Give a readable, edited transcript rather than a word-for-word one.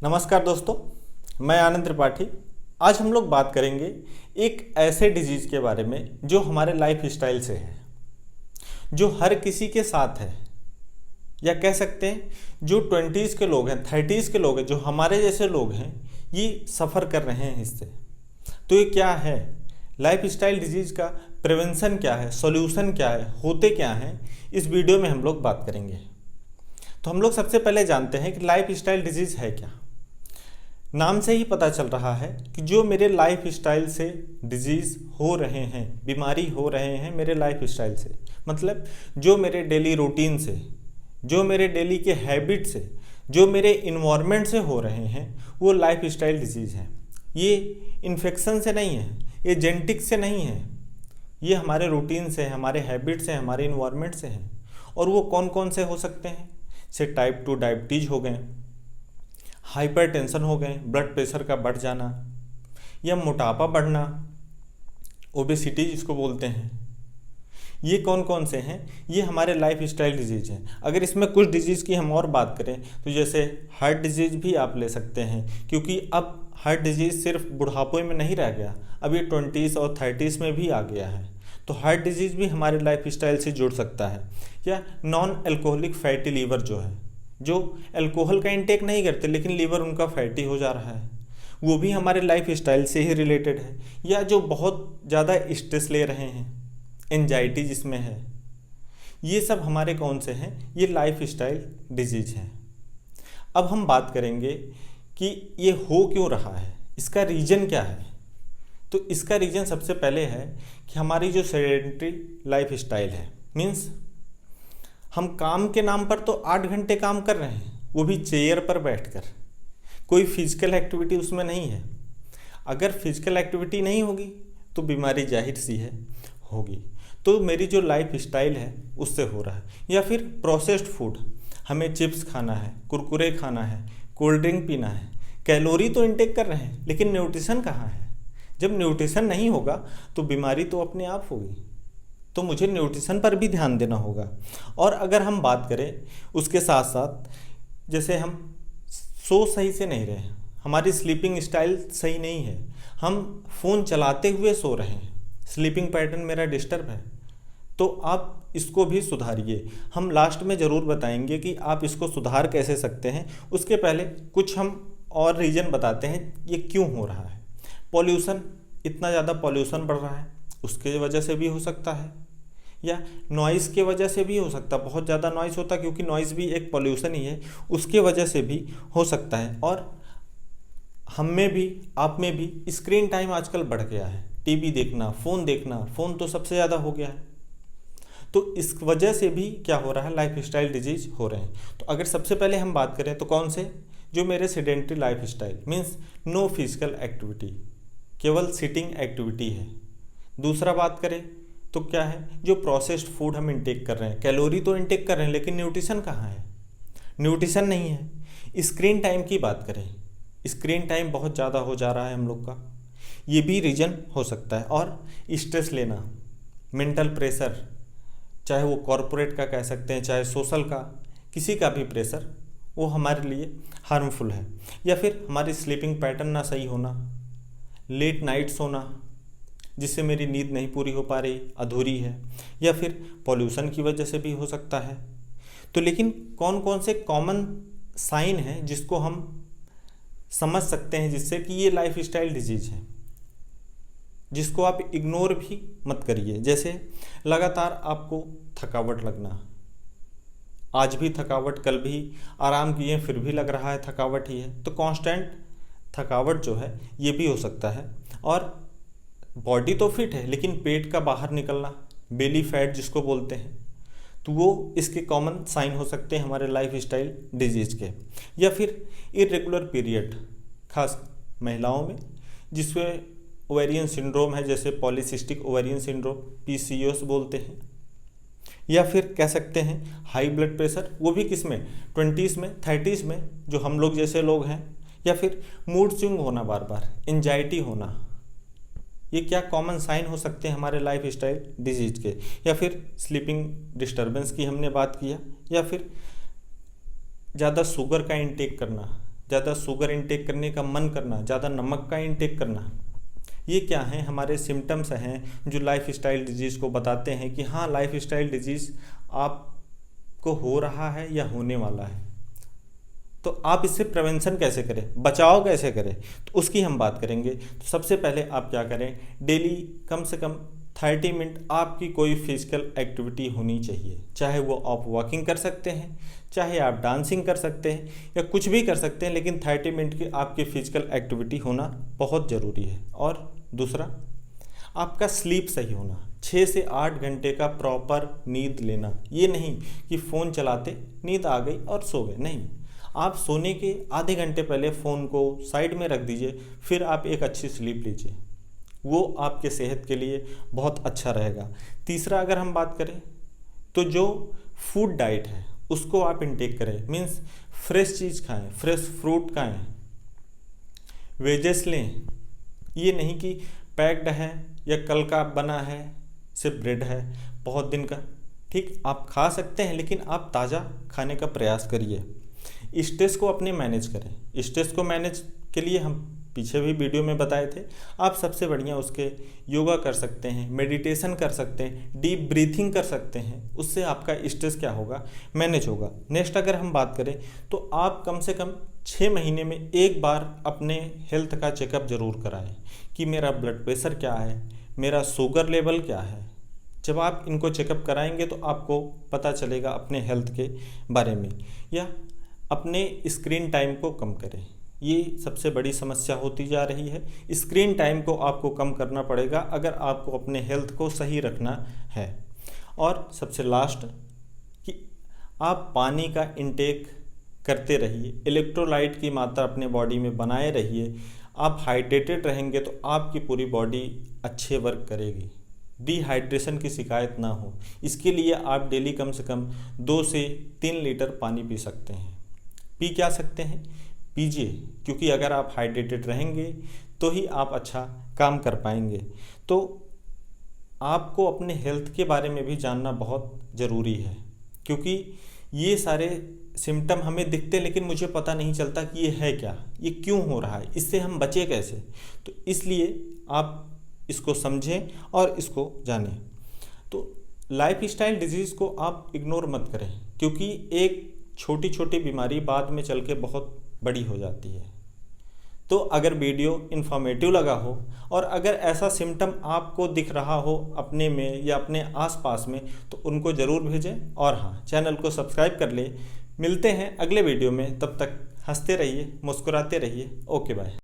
नमस्कार दोस्तों, मैं आनंद त्रिपाठी। आज हम लोग बात करेंगे एक ऐसे डिजीज़ के बारे में जो हमारे लाइफ स्टाइल से है, जो हर किसी के साथ है, या कह सकते हैं जो 20s के लोग हैं, 30s के लोग हैं, जो हमारे जैसे लोग हैं, ये सफ़र कर रहे हैं इससे। तो ये क्या है, लाइफ स्टाइल डिजीज़ का प्रिवेंशन क्या है, सॉल्यूशन क्या है, होते क्या हैं, इस वीडियो में हम लोग बात करेंगे। तो हम लोग सबसे पहले जानते हैं कि लाइफ स्टाइल डिजीज़ है क्या। नाम से ही पता चल रहा है कि जो मेरे लाइफ स्टाइल से डिजीज़ हो रहे हैं, बीमारी हो रहे हैं मेरे लाइफ स्टाइल से, मतलब जो मेरे डेली रूटीन से, जो मेरे डेली के हैबिट से, जो मेरे इन्वायरमेंट से हो रहे हैं, वो लाइफ स्टाइल डिजीज़ हैं। ये इन्फेक्शन से नहीं है, ये जेनेटिक से नहीं है, ये हमारे रूटीन से, हमारे हैबिट से, हमारे इन्वायरमेंट से हैं। और वो कौन कौन से हो सकते हैं, से टाइप 2 डायबिटीज़ हो गए, हाइपरटेंशन हो गए, ब्लड प्रेशर का बढ़ जाना, या मोटापा बढ़ना, ओबेसिटी जिसको बोलते हैं। ये कौन कौन से हैं, ये हमारे लाइफ स्टाइल डिजीज़ हैं। अगर इसमें कुछ डिजीज़ की हम और बात करें तो जैसे हार्ट डिजीज़ भी आप ले सकते हैं, क्योंकि अब हार्ट डिजीज़ सिर्फ बुढ़ापे में नहीं रह गया, अब ये 20s और 30s में भी आ गया है। तो हार्ट डिजीज़ भी हमारे लाइफ स्टाइल से जुड़ सकता है। या नॉन अल्कोहलिक फैटी लीवर जो है, जो अल्कोहल का इंटेक नहीं करते लेकिन लीवर उनका फैटी हो जा रहा है, वो भी हमारे लाइफ स्टाइल से ही रिलेटेड है। या जो बहुत ज़्यादा स्ट्रेस ले रहे हैं, एंजाइटी जिसमें है, ये सब हमारे कौन से हैं, ये लाइफ स्टाइल डिजीज़ हैं। अब हम बात करेंगे कि ये हो क्यों रहा है, इसका रीज़न क्या है। तो इसका रीज़न सबसे पहले है कि हमारी जो सेडेंटरी लाइफ स्टाइल है, मीन्स हम काम के नाम पर तो 8 घंटे काम कर रहे हैं, वो भी चेयर पर बैठकर, कोई फिजिकल एक्टिविटी उसमें नहीं है। अगर फिजिकल एक्टिविटी नहीं होगी तो बीमारी जाहिर सी है होगी। तो मेरी जो लाइफ स्टाइल है उससे हो रहा है। या फिर प्रोसेस्ड फूड, हमें चिप्स खाना है, कुरकुरे खाना है, कोल्ड ड्रिंक पीना है, कैलोरी तो इंटेक कर रहे हैं लेकिन न्यूट्रिशन कहाँ है। जब न्यूट्रिशन नहीं होगा तो बीमारी तो अपने आप होगी। तो मुझे न्यूट्रिशन पर भी ध्यान देना होगा। और अगर हम बात करें उसके साथ साथ, जैसे हम सो सही से नहीं रहे, हमारी स्लीपिंग स्टाइल सही नहीं है, हम फ़ोन चलाते हुए सो रहे हैं, स्लीपिंग पैटर्न मेरा डिस्टर्ब है, तो आप इसको भी सुधारिए। हम लास्ट में ज़रूर बताएंगे कि आप इसको सुधार कैसे सकते हैं। उसके पहले कुछ हम और रीज़न बताते हैं ये क्यों हो रहा है। पॉल्यूशन, इतना ज़्यादा पॉल्यूशन बढ़ रहा है, उसके वजह से भी हो सकता है। या नॉइज़ के वजह से भी हो सकता है, बहुत ज़्यादा नॉइज़ होता है, क्योंकि नॉइज़ भी एक पॉल्यूशन ही है, उसके वजह से भी हो सकता है। और हम में भी, आप में भी स्क्रीन टाइम आजकल बढ़ गया है, टीवी देखना, फ़ोन तो सबसे ज़्यादा हो गया है। तो इस वजह से भी क्या हो रहा है, लाइफ स्टाइल डिजीज़ हो रहे हैं। तो अगर सबसे पहले हम बात करें तो कौन से, जो मेरे sedentary lifestyle, means no physical activity, केवल सिटिंग एक्टिविटी है। दूसरा बात करें तो क्या है, जो प्रोसेस्ड फूड हम इंटेक कर रहे हैं, कैलोरी तो इंटेक कर रहे हैं लेकिन न्यूट्रिशन कहाँ है, न्यूट्रिशन नहीं है। स्क्रीन टाइम की बात करें, स्क्रीन टाइम बहुत ज़्यादा हो जा रहा है हम लोग का, ये भी रीज़न हो सकता है। और स्ट्रेस लेना, मेंटल प्रेशर, चाहे वो कॉरपोरेट का कह सकते हैं, चाहे सोशल का, किसी का भी प्रेशर, वो हमारे लिए हार्मफुल है। या फिर हमारी स्लीपिंग पैटर्न ना सही होना, लेट नाइट सोना, जिससे मेरी नींद नहीं पूरी हो पा रही, अधूरी है। या फिर पॉल्यूशन की वजह से भी हो सकता है। तो लेकिन कौन कौन से कॉमन साइन हैं जिसको हम समझ सकते हैं, जिससे कि ये लाइफ स्टाइल डिजीज़ है, जिसको आप इग्नोर भी मत करिए। जैसे लगातार आपको थकावट लगना, आज भी थकावट, कल भी आराम किए फिर भी लग रहा है थकावट ही है, तो कांस्टेंट थकावट जो है ये भी हो सकता है। और बॉडी तो फिट है लेकिन पेट का बाहर निकलना, बेली फैट जिसको बोलते हैं, तो वो इसके कॉमन साइन हो सकते हैं हमारे लाइफ स्टाइल डिजीज़ के। या फिर इरेगुलर पीरियड, खास महिलाओं में, जिसमें ओवेरियन सिंड्रोम है, जैसे पॉलीसिस्टिक ओवेरियन सिंड्रोम, PCOS बोलते हैं। या फिर कह सकते हैं हाई ब्लड प्रेशर, वो भी किस में, 20s में, 30s में, जो हम लोग जैसे लोग हैं। या फिर मूड स्विंग होना बार बार, एंजाइटी होना, ये क्या कॉमन साइन हो सकते हैं हमारे लाइफ स्टाइल डिजीज़ के। या फिर स्लीपिंग डिस्टर्बेंस की हमने बात किया। या फिर ज़्यादा शुगर का इंटेक करना, ज़्यादा शुगर इंटेक करने का मन करना, ज़्यादा नमक का इंटेक करना, ये क्या हैं, हमारे सिम्टम्स हैं जो लाइफस्टाइल डिजीज़ को बताते हैं कि हाँ लाइफस्टाइल डिजीज़ आपको हो रहा है या होने वाला है। तो आप इससे प्रिवेंशन कैसे करें, बचाव कैसे करें, तो उसकी हम बात करेंगे। तो सबसे पहले आप क्या करें, डेली कम से कम 30 मिनट आपकी कोई फिजिकल एक्टिविटी होनी चाहिए। चाहे वो आप वॉकिंग कर सकते हैं, चाहे आप डांसिंग कर सकते हैं, या कुछ भी कर सकते हैं, लेकिन 30 मिनट की आपकी फिजिकल एक्टिविटी होना बहुत ज़रूरी है। और दूसरा, आपका स्लीप सही होना, 6 से 8 घंटे का प्रॉपर नींद लेना। ये नहीं कि फ़ोन चलाते नींद आ गई और सो गए, नहीं, आप सोने के आधे घंटे पहले फ़ोन को साइड में रख दीजिए, फिर आप एक अच्छी स्लीप लीजिए, वो आपके सेहत के लिए बहुत अच्छा रहेगा। तीसरा, अगर हम बात करें तो जो फूड डाइट है उसको आप इंटेक करें, मीन्स फ्रेश चीज़ खाएं, फ्रेश फ्रूट खाएं, वेजेस लें। ये नहीं कि पैक्ड है या कल का बना है, सिर्फ ब्रेड है बहुत दिन का, ठीक, आप खा सकते हैं लेकिन आप ताज़ा खाने का प्रयास करिए। स्ट्रेस को अपने मैनेज करें। स्ट्रेस को मैनेज के लिए हम पीछे भी वीडियो में बताए थे, आप सबसे बढ़िया उसके योगा कर सकते हैं, मेडिटेशन कर सकते हैं, डीप ब्रीथिंग कर सकते हैं, उससे आपका स्ट्रेस क्या होगा, मैनेज होगा। नेक्स्ट अगर हम बात करें तो आप कम से कम 6 महीने में एक बार अपने हेल्थ का चेकअप ज़रूर कराएं कि मेरा ब्लड प्रेशर क्या है, मेरा शुगर लेवल क्या है। जब आप इनको चेकअप कराएंगे तो आपको पता चलेगा अपने हेल्थ के बारे में। या अपने स्क्रीन टाइम को कम करें, ये सबसे बड़ी समस्या होती जा रही है। स्क्रीन टाइम को आपको कम करना पड़ेगा अगर आपको अपने हेल्थ को सही रखना है। और सबसे लास्ट कि आप पानी का इंटेक करते रहिए, इलेक्ट्रोलाइट की मात्रा अपने बॉडी में बनाए रहिए। आप हाइड्रेटेड रहेंगे तो आपकी पूरी बॉडी अच्छे वर्क करेगी, डिहाइड्रेशन की शिकायत ना हो। इसके लिए आप डेली कम से कम 2 से 3 लीटर पानी पी सकते हैं। पी क्या सकते हैं, पीजिए, क्योंकि अगर आप हाइड्रेटेड रहेंगे तो ही आप अच्छा काम कर पाएंगे। तो आपको अपने हेल्थ के बारे में भी जानना बहुत ज़रूरी है, क्योंकि ये सारे सिम्टम हमें दिखते हैं लेकिन मुझे पता नहीं चलता कि ये है क्या, ये क्यों हो रहा है, इससे हम बचें कैसे। तो इसलिए आप इसको समझें और इसको जानें। तो लाइफस्टाइल डिजीज़ को आप इग्नोर मत करें, क्योंकि एक छोटी छोटी बीमारी बाद में चल के बहुत बड़ी हो जाती है। तो अगर वीडियो इन्फॉर्मेटिव लगा हो और अगर ऐसा सिम्टम आपको दिख रहा हो अपने में या अपने आसपास में, तो उनको ज़रूर भेजें। और हाँ, चैनल को सब्सक्राइब कर ले। मिलते हैं अगले वीडियो में, तब तक हंसते रहिए, मुस्कुराते रहिए। Okay bye.